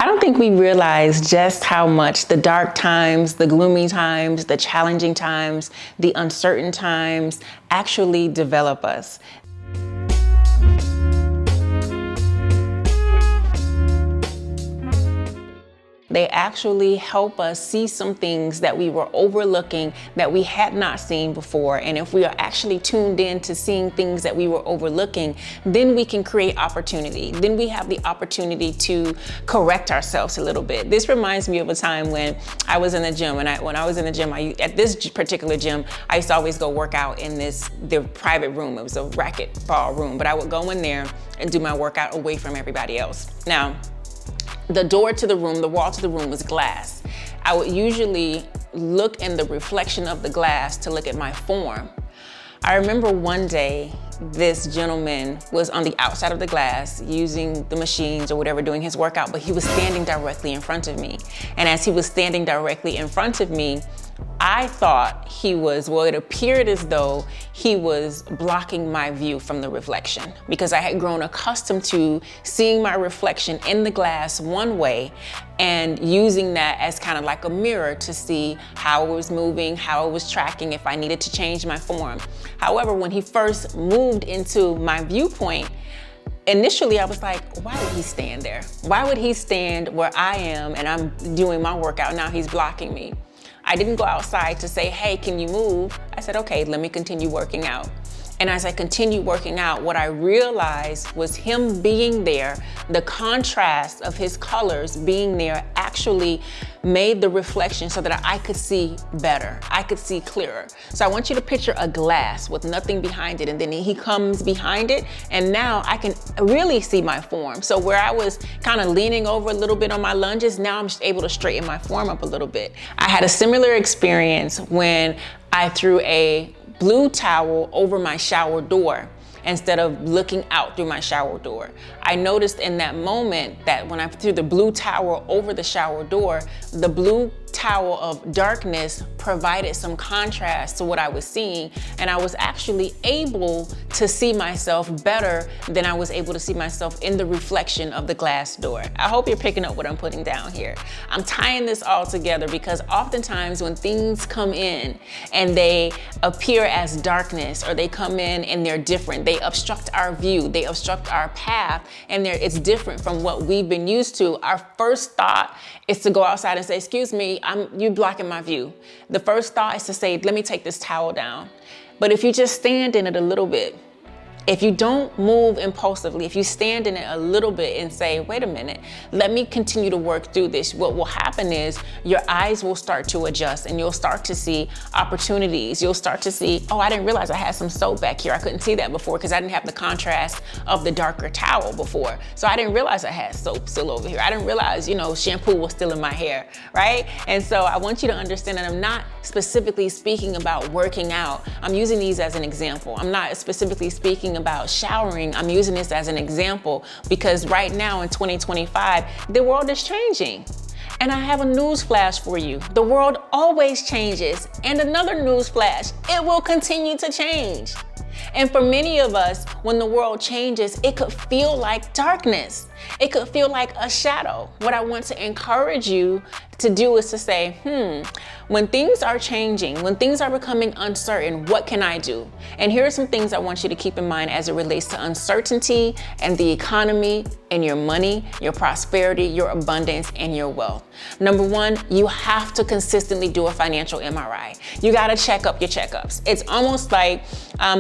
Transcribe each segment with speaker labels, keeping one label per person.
Speaker 1: I don't think we realize just how much the dark times, the gloomy times, the challenging times, the uncertain times actually develop us. They actually help us see some things that we were overlooking, that we had not seen before. And if we are actually tuned in to seeing things that we were overlooking, then we can create opportunity. Then we have the opportunity to correct ourselves a little bit. This reminds me of a time when I was in the gym. And when I was in the gym, at this particular gym, I used to always go work out in the private room. It was a racquetball room, but I would go in there and do my workout away from everybody else. Now, the door to the room, the wall to the room was glass. I would usually look in the reflection of the glass to look at my form. I remember one day, this gentleman was on the outside of the glass using the machines or whatever, doing his workout, but he was standing directly in front of me. And as he was standing directly in front of me, I thought it appeared as though he was blocking my view from the reflection, because I had grown accustomed to seeing my reflection in the glass one way and using that as kind of like a mirror to see how it was moving, how it was tracking, if I needed to change my form. However, when he first moved into my viewpoint, initially I was like, why would he stand there? Why would he stand where I am and I'm doing my workout? Now he's blocking me. I didn't go outside to say, hey, can you move? I said, okay, let me continue working out. And as I continued working out, what I realized was him being there, the contrast of his colors being there actually made the reflection so that I could see better. I could see clearer. So I want you to picture a glass with nothing behind it, and then he comes behind it, and now I can really see my form. So where I was kind of leaning over a little bit on my lunges, now I'm just able to straighten my form up a little bit. I had a similar experience when I threw a blue towel over my shower door instead of looking out through my shower door. I noticed in that moment that when I threw the blue towel over the shower door, the blue towel of darkness provided some contrast to what I was seeing, and I was actually able to see myself better than I was able to see myself in the reflection of the glass door. I hope you're picking up what I'm putting down here. I'm tying this all together because oftentimes when things come in and they appear as darkness, or they come in and they're different, they obstruct our view, they obstruct our path, and it's different from what we've been used to. Our first thought is to go outside and say, excuse me, you're blocking my view. The first thought is to say, let me take this towel down. But if you just stand in it a little bit, if you don't move impulsively, if you stand in it a little bit and say, wait a minute, let me continue to work through this, what will happen is your eyes will start to adjust and you'll start to see opportunities. You'll start to see, oh, I didn't realize I had some soap back here. I couldn't see that before because I didn't have the contrast of the darker towel before. So I didn't realize I had soap still over here. I didn't realize, shampoo was still in my hair, right? And so I want you to understand that I'm not specifically speaking about working out. I'm using these as an example. I'm not specifically speaking about showering. I'm using this as an example because right now in 2025, the world is changing. And I have a news flash for you. The world always changes. And another news flash, it will continue to change. And for many of us, when the world changes, it could feel like darkness. It could feel like a shadow. What I want to encourage you to do is to say, when things are changing, when things are becoming uncertain, what can I do? And here are some things I want you to keep in mind as it relates to uncertainty and the economy and your money, your prosperity, your abundance, and your wealth. Number one, you have to consistently do a financial MRI. You got to check up your checkups. It's almost like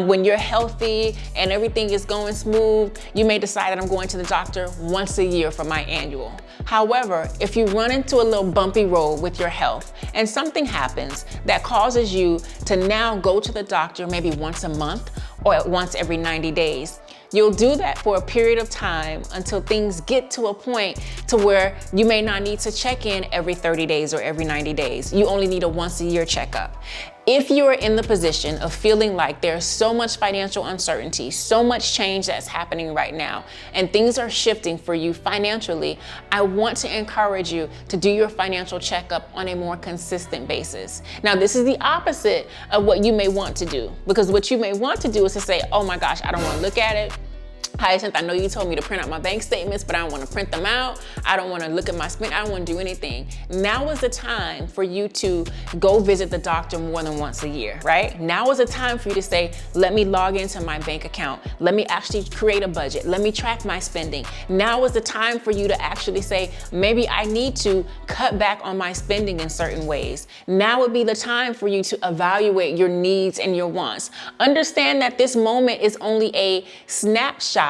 Speaker 1: when you're healthy and everything is going smooth, you may decide that I'm going to the doctor once a year for my annual. However, if you run into a little bumpy road with your health and something happens that causes you to now go to the doctor maybe once a month or once every 90 days, you'll do that for a period of time until things get to a point to where you may not need to check in every 30 days or every 90 days. You only need a once a year checkup. If you are in the position of feeling like there's so much financial uncertainty, so much change that's happening right now, and things are shifting for you financially, I want to encourage you to do your financial checkup on a more consistent basis. Now, this is the opposite of what you may want to do, because what you may want to do is to say, oh my gosh, I don't want to look at it. Hyacinth, I know you told me to print out my bank statements, but I don't want to print them out. I don't want to look at my spend. I don't want to do anything. Now is the time for you to go visit the doctor more than once a year, right? Now is the time for you to say, let me log into my bank account. Let me actually create a budget. Let me track my spending. Now is the time for you to actually say, maybe I need to cut back on my spending in certain ways. Now would be the time for you to evaluate your needs and your wants. Understand that this moment is only a snapshot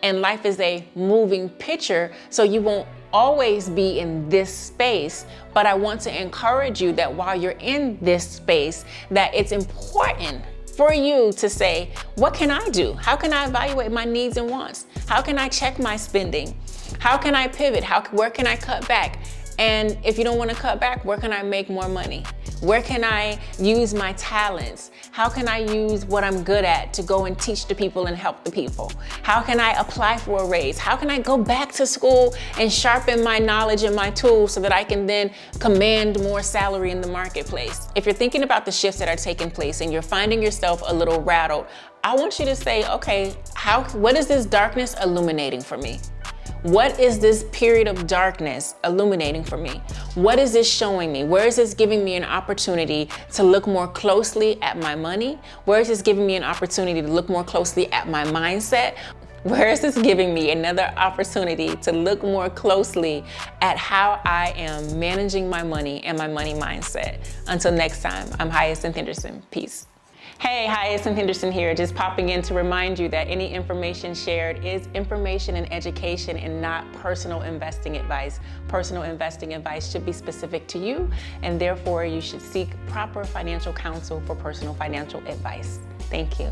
Speaker 1: and life is a moving picture, so you won't always be in this space. But I want to encourage you that while you're in this space, that it's important for you to say, what can I do? How can I evaluate my needs and wants? How can I check my spending? How can I pivot? Where can I cut back? And if you don't want to cut back, where can I make more money? Where can I use my talents? How can I use what I'm good at to go and teach the people and help the people? How can I apply for a raise? How can I go back to school and sharpen my knowledge and my tools so that I can then command more salary in the marketplace? If you're thinking about the shifts that are taking place and you're finding yourself a little rattled, I want you to say, okay, what is this darkness illuminating for me? What is this period of darkness illuminating for me? What is this showing me? Where is this giving me an opportunity to look more closely at my money? Where is this giving me an opportunity to look more closely at my mindset? Where is this giving me another opportunity to look more closely at how I am managing my money and my money mindset? Until next time, I'm Hyacinth Henderson. Peace. Hey, Hyacinth Henderson here, just popping in to remind you that any information shared is information and education and not personal investing advice. Personal investing advice should be specific to you, and therefore you should seek proper financial counsel for personal financial advice. Thank you.